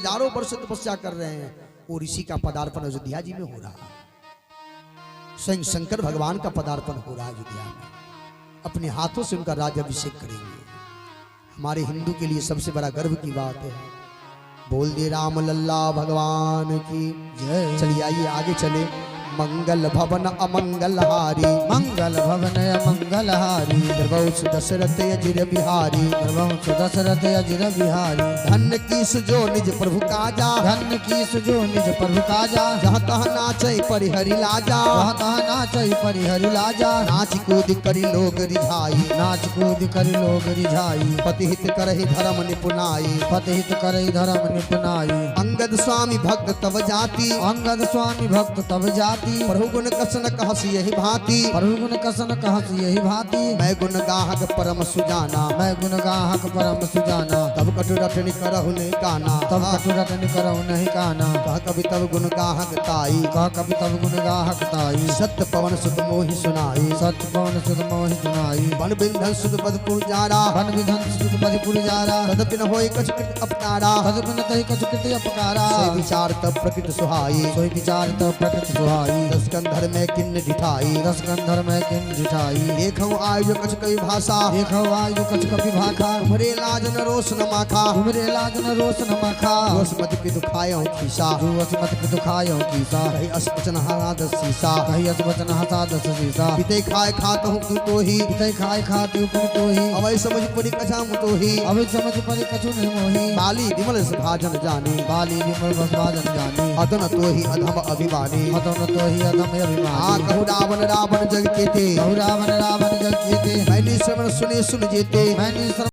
हजारों वर्ष तपस्या कर रहे हैं, वो ऋषि का पदार्पण अयोध्या जी में हो रहा है। स्वयं शंकर भगवान का पदार्पण हो रहा है अयोध्या में। अपने हाथों से उनका राज्याभिषेक करेंगे। हमारे हिंदू के लिए सबसे बड़ा गर्व की बात है। बोल दे राम लल्ला भगवान की जय। चलिए आइए आगे चले। मंगल भवन अमंगल हारी, मंगल भवन अमंगल हारी, प्रभु दशरथ अजिर बिहारी, प्रभु दशरथ अजिर बिहारी। धन्य की सुजो निज प्रभु काजा, धन्य की सुजो निज प्रभु काजा। जहाँ तह नाचै परिहरि लाजा, वहाँ तहाँ नाचै परिहरि लाजा। नाच कूद करी लोग रिझाई, नाच कूद करि लोग रिझाई। पतिहित करहि धर्म निपुनाई, पतिहित करहि धर्म निपुनाई। अंगद स्वामी भक्त तव जाति, अंगद स्वामी भक्त तब जाति। प्रभु गुण कसन कहस यही भांति, प्रभु गुण कसन कहस यही भांति। मैं गुण गाहक परम सुजाना, मैं गुण गाहक परम सुजाना। तब कटु रटनि करहु नहीं काना, तब कटु रटनि करहु नहीं काना। कह कवि तब गुण गाहक ताई, कह कवि तब गुण गाहक ताई। सत्य पवन सुत मोहि सुनाई, सत्य पवन सुत मोहि सुनाई। वन बिंधन सुत बदपुर जारा, वन विधन सुत बधिपुर जारा। तदपि न होय कछु कृत अपकारा, तदपि न तहि कछु कृत अपकारा। से विचार तब प्रकृति सुहाई, सोई विचार तब प्रकृति सुहाई। दस कंधर में किन्न ढिठाई, दस कंधर में किन ढिठाई। देखौ आयु कछु कवि भाषा, देखो आयु कछु कपि भाखा। तुम्हरे लाज न रोष न माखा, तुमरे लाज न रोष न मखा। रोष मत पि दुखायो खीसा, जुवस मत पितु खायो कीसा। कही अस्पचन हाथ सीसा, कही अस वचन हसा दस सीसा। पिते खाए खात हूँ तू तो ही, पितै खाय खाति उपरि तोहि। अवै समझ परि कछा तो ही, अभी समझ परि कछु नहीं मोहि। बाली विमल भाजन जानी, बाली विमल भस्माजन जानी। अदन तो ही अधम अभिमानी, मतौ न तोहि अधम अभिमानी। आ कहु रावण रावण जग के थे, कहु रावण रावण जग कीते। मैंने श्रवण सुने सुन जेते, मैंने